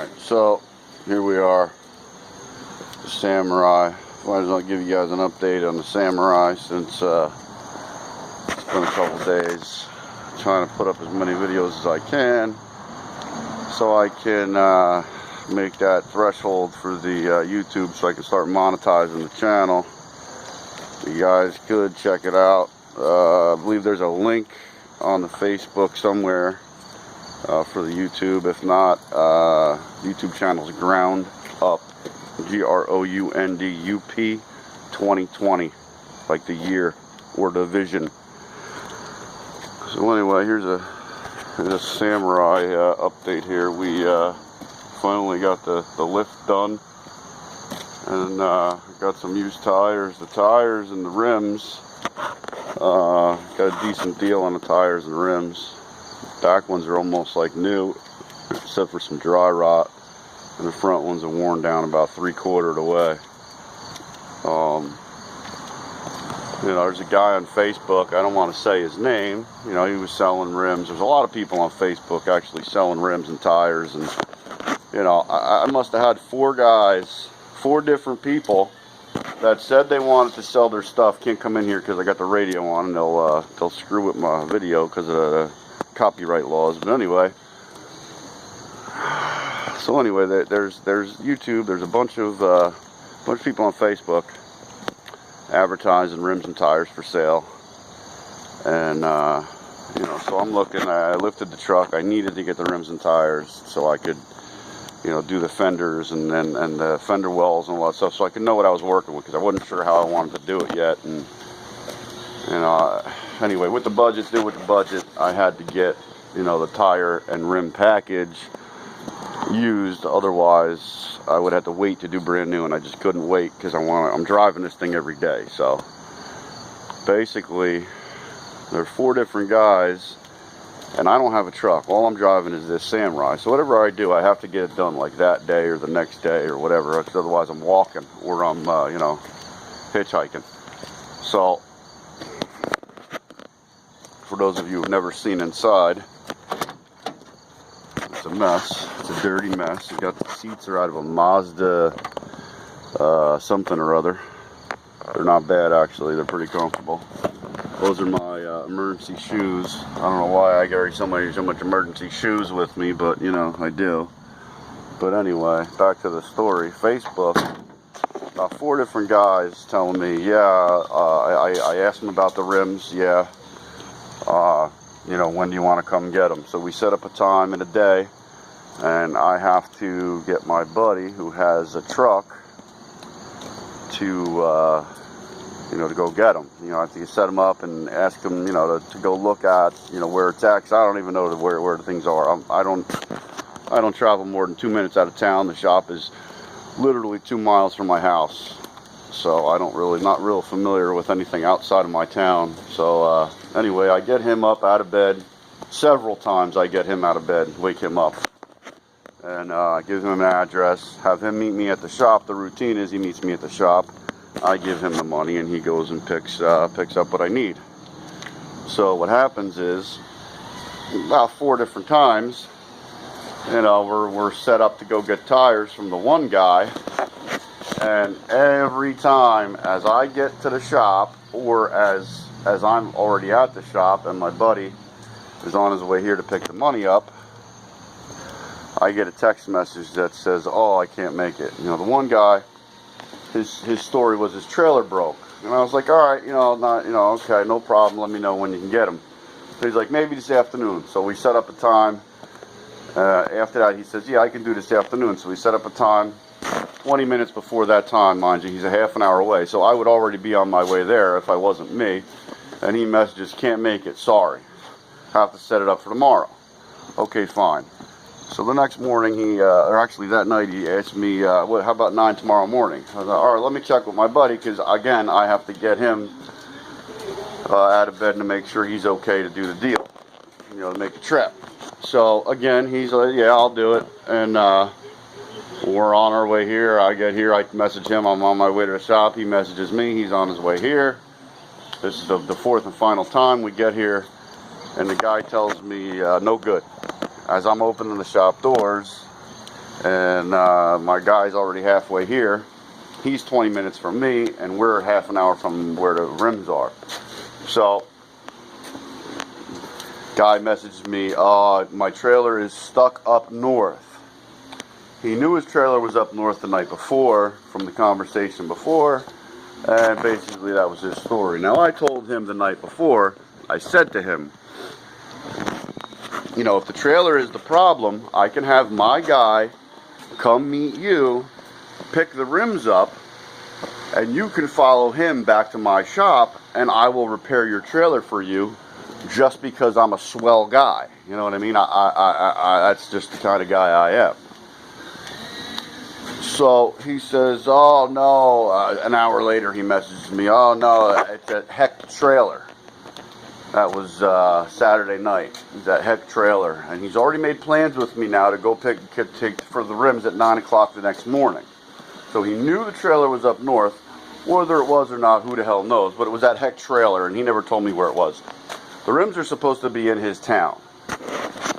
Alright, so here we are, the Samurai. Might as well give you guys an update on the Samurai since it's been a couple days. Trying to put up as many videos as I can so I can make that threshold for the YouTube so I can start monetizing the channel. You guys could check it out. I believe there's a link on the Facebook somewhere for the YouTube. If not, YouTube channel's Ground Up, GROUNDUP 2020, like the year or division. So anyway, here's a Samurai update here. We finally got the lift done and got some used tires. The tires and the rims, got a decent deal on the tires and rims. Back ones are almost like new, except for some dry rot, and the front ones are worn down about 3/4 of the way. You know, there's a guy on Facebook, I don't want to say his name, you know, he was selling rims. There's a lot of people on Facebook actually selling rims and tires, and you know, I must have had 4 different people that said they wanted to sell their stuff. Can't come in here because I got the radio on, and they'll screw with my video because of the copyright laws. But anyway, so anyway, there's YouTube. There's a bunch of people on Facebook advertising rims and tires for sale, and you know, so I'm looking. I lifted the truck. I needed to get the rims and tires so I could, you know, do the fenders and the fender wells and all that stuff, so I could know what I was working with, because I wasn't sure how I wanted to do it yet. And you know, anyway, with the budget, I had to get, you know, the tire and rim package used. Otherwise, I would have to wait to do brand new, and I just couldn't wait because I'm driving this thing every day. So basically, there are 4 different guys, and I don't have a truck. All I'm driving is this Samurai. So whatever I do, I have to get it done like that day or the next day or whatever. Otherwise, I'm walking or I'm you know, hitchhiking. So for those of you who've never seen inside, it's a mess. It's a dirty mess. You got the seats are out of a Mazda something or other. They're not bad, actually. They're pretty comfortable. Those are my emergency shoes. I don't know why I carry so much emergency shoes with me, but you know, I do. But anyway, back to the story. Facebook, about 4 different guys telling me, yeah, I asked them about the rims, yeah, you know, when do you want to come get them? So we set up a time and a day, and I have to get my buddy who has a truck to you know, to go get them. You know, I have to set them up and ask them, you know, to go look at, you know, where it's at, 'cause I don't even know where the things are. I don't travel more than 2 minutes out of town. The shop is literally 2 miles from my house, so I don't really, not real familiar with anything outside of my town. So anyway, I get him up out of bed several times. I get him out of bed, wake him up, and give him an address, have him meet me at the shop. The routine is he meets me at the shop, I give him the money, and he goes and picks up what I need. So what happens is, about 4 different times, you know, we're set up to go get tires from the one guy, and every time as I get to the shop, or as I'm already at the shop and my buddy is on his way here to pick the money up, I get a text message that says, oh, I can't make it. You know, the one guy, his story was his trailer broke, and I was like, all right, you know, okay, no problem, let me know when you can get him. So he's like, maybe this afternoon. So we set up a time. After that, he says, yeah, I can do this afternoon. So we set up a time. 20 minutes before that time, mind you, he's a half an hour away, so I would already be on my way there if I wasn't me. And he messages, can't make it, sorry, have to set it up for tomorrow. Okay, fine. So the next morning, or actually that night, he asked me, how about 9 tomorrow morning? I was like, all right, let me check with my buddy, because again, I have to get him out of bed to make sure he's okay to do the deal, you know, to make the trip. So again, he's like, yeah, I'll do it. And we're on our way here. I get here, I message him, I'm on my way to the shop. He messages me, he's on his way here. This is the 4th and final time we get here, and the guy tells me, no good. As I'm opening the shop doors, and my guy's already halfway here. He's 20 minutes from me, and we're half an hour from where the rims are. So, guy messaged me, my trailer is stuck up north. He knew his trailer was up north the night before from the conversation before, and basically that was his story. Now, I told him the night before, I said to him, you know, if the trailer is the problem, I can have my guy come meet you, pick the rims up, and you can follow him back to my shop, and I will repair your trailer for you just because I'm a swell guy. You know what I mean? That's just the kind of guy I am. So he says, oh no, an hour later he messages me, oh no, it's at Heck Trailer. That was Saturday night. He's at Heck Trailer, and he's already made plans with me now to go pick for the rims at 9 o'clock the next morning. So he knew the trailer was up north. Whether it was or not, who the hell knows, but it was at Heck Trailer, and he never told me where it was. The rims are supposed to be in his town.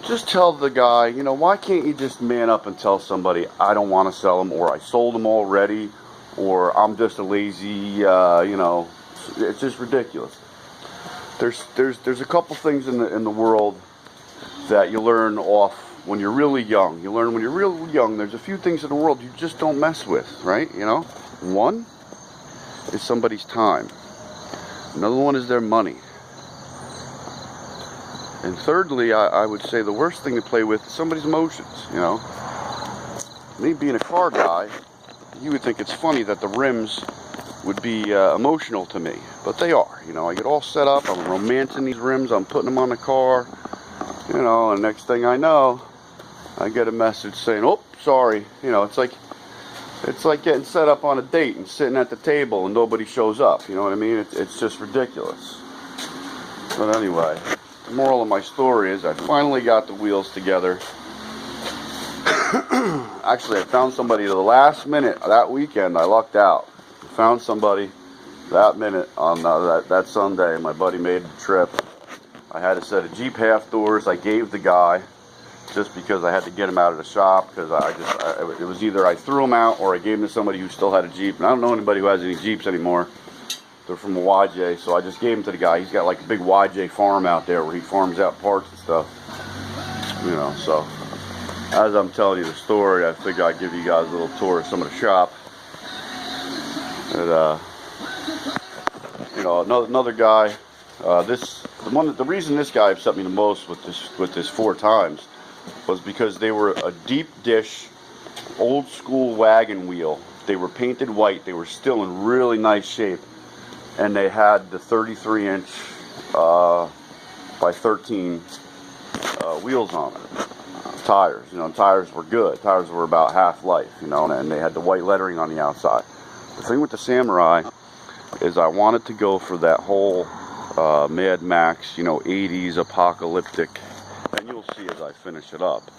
Just tell the guy, you know, why can't you just man up and tell somebody, I don't want to sell them, or I sold them already, or I'm just a lazy, you know, it's just ridiculous. There's a couple things in the world that you learn off when you're really young. You learn when you're really young, there's a few things in the world you just don't mess with, right? You know, one is somebody's time. Another one is their money. And thirdly, I would say the worst thing to play with is somebody's emotions, you know. Me being a car guy, you would think it's funny that the rims would be emotional to me, but they are. You know, I get all set up, I'm romancing these rims, I'm putting them on the car, you know, and next thing I know, I get a message saying, oh, sorry. You know, it's like getting set up on a date and sitting at the table and nobody shows up, you know what I mean? It's just ridiculous. But anyway, the moral of my story is I finally got the wheels together. Actually, I found somebody the last minute that weekend. I lucked out. I found somebody that minute on that Sunday. My buddy made the trip. I had a set of Jeep half doors. I gave the guy just because I had to get him out of the shop, because it was either I threw him out or I gave him to somebody who still had a Jeep. And I don't know anybody who has any Jeeps anymore. They're from a YJ, so I just gave them to the guy. He's got like a big YJ farm out there where he farms out parts and stuff. You know, so as I'm telling you the story, I figure I'd give you guys a little tour of some of the shop. And, you know, another guy. The reason this guy upset me the most with this 4 times was because they were a deep dish, old school wagon wheel. They were painted white. They were still in really nice shape. And they had the 33-inch by 13 wheels on it. Tires, you know, tires were good. Tires were about half life, you know, and they had the white lettering on the outside. The thing with the Samurai is I wanted to go for that whole Mad Max, you know, 80s apocalyptic, and you'll see as I finish it up.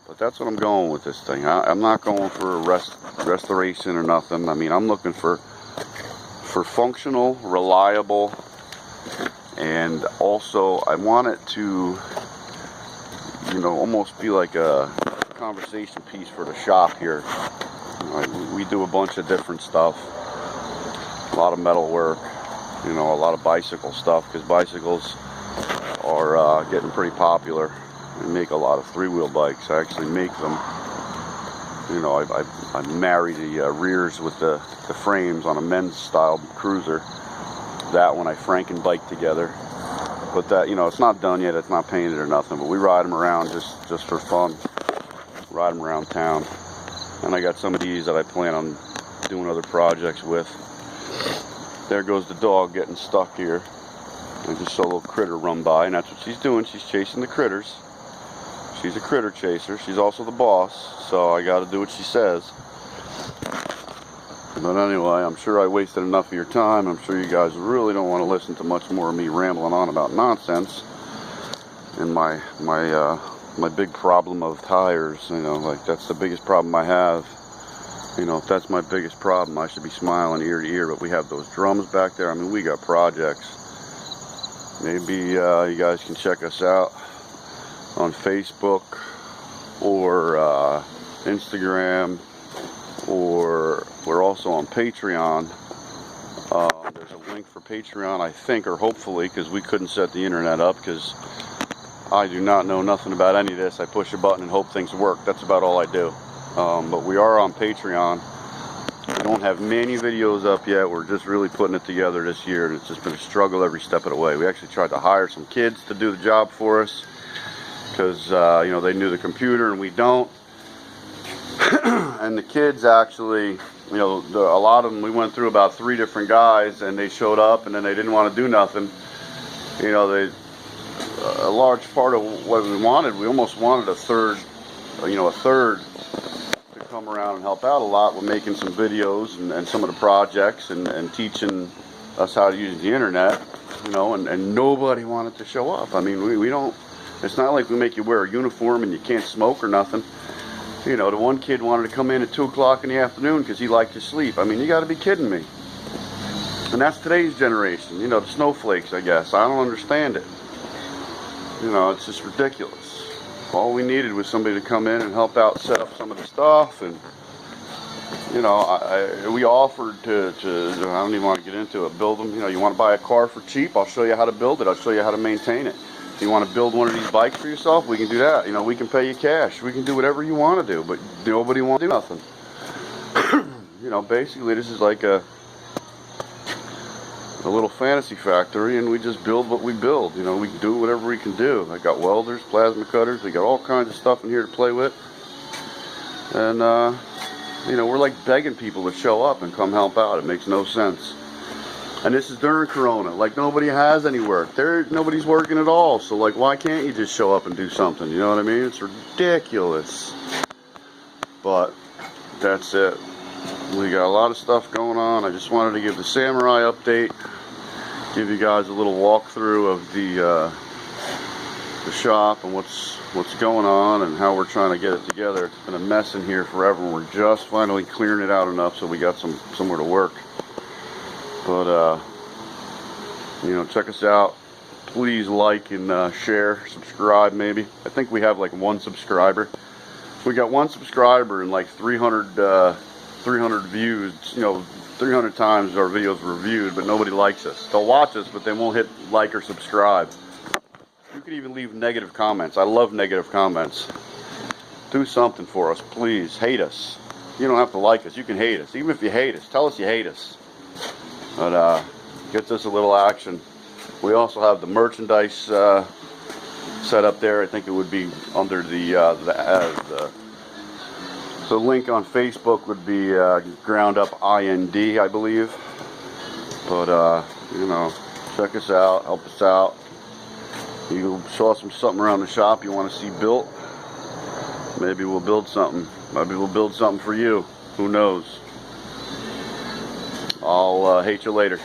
But that's what I'm going with this thing. I'm not going for a restoration or nothing. I mean, I'm looking for functional, reliable, and also I want it to, you know, almost be like a conversation piece for the shop here. You know, we do a bunch of different stuff, a lot of metal work, you know, a lot of bicycle stuff, because bicycles are getting pretty popular. We make a lot of 3-wheel bikes. I actually make them. You know, I marry the rears with the frames on a men's style cruiser. That one I Franken-bike together. But that, you know, it's not done yet. It's not painted or nothing. But we ride them around just for fun. Ride them around town. And I got some of these that I plan on doing other projects with. There goes the dog getting stuck here. I just saw a little critter run by, and that's what she's doing. She's chasing the critters. She's a critter chaser. She's also the boss, so I got to do what she says. But anyway, I'm sure I wasted enough of your time. I'm sure you guys really don't want to listen to much more of me rambling on about nonsense and my big problem of tires. You know, like, that's the biggest problem I have. You know, if that's my biggest problem, I should be smiling ear to ear. But we have those drums back there. I mean, we got projects. Maybe you guys can check us out on Facebook or Instagram, or we're also on Patreon. There's a link for Patreon, I think, or hopefully, because we couldn't set the internet up, because I do not know nothing about any of this. I push a button and hope things work. That's about all I do. But we are on Patreon. We don't have many videos up yet. We're just really putting it together this year, and it's just been a struggle every step of the way. We actually tried to hire some kids to do the job for us, because you know, they knew the computer and we don't. And the kids actually, you know, a lot of them, we went through about 3 different guys, and they showed up and then they didn't want to do nothing. You know, a large part of what we wanted, we almost wanted a third to come around and help out a lot with making some videos and some of the projects and teaching us how to use the internet, you know, and nobody wanted to show up. I mean, we don't, it's not like we make you wear a uniform and you can't smoke or nothing. You know, the one kid wanted to come in at 2 o'clock in the afternoon because he liked to sleep. I mean, you got to be kidding me. And that's today's generation, you know, the snowflakes, I guess. I don't understand it. You know, it's just ridiculous. All we needed was somebody to come in and help out set up some of the stuff. And, you know, we offered to, I don't even want to get into it, build them. You know, you want to buy a car for cheap? I'll show you how to build it. I'll show you how to maintain it. If you want to build one of these bikes for yourself, we can do that. You know, we can pay you cash. We can do whatever you want to do, but nobody wants to do nothing. You know, basically this is like a little fantasy factory, and we just build what we build. You know, we can do whatever we can do. I got welders, plasma cutters, we got all kinds of stuff in here to play with. And, you know, we're like begging people to show up and come help out. It makes no sense. And this is during Corona. Like, nobody has any work. Nobody's working at all. So, like, why can't you just show up and do something? You know what I mean? It's ridiculous. But that's it. We got a lot of stuff going on. I just wanted to give the Samurai update. Give you guys a little walkthrough of the shop and what's going on and how we're trying to get it together. It's been a mess in here forever. We're just finally clearing it out enough so we got somewhere to work. But, you know, check us out. Please like and share, subscribe maybe. I think we have like 1 subscriber. We got 1 subscriber and like 300 views. You know, 300 times our videos were viewed, but nobody likes us. They'll watch us, but they won't hit like or subscribe. You can even leave negative comments. I love negative comments. Do something for us, please. Hate us. You don't have to like us. You can hate us. Even if you hate us, tell us you hate us. But gets us a little action. We also have the merchandise set up there. I think it would be under the link on Facebook would be Ground Up IND, I believe. But you know, check us out, help us out. You saw something around the shop you want to see built. Maybe we'll build something. Maybe we'll build something for you. Who knows? I'll hate you later.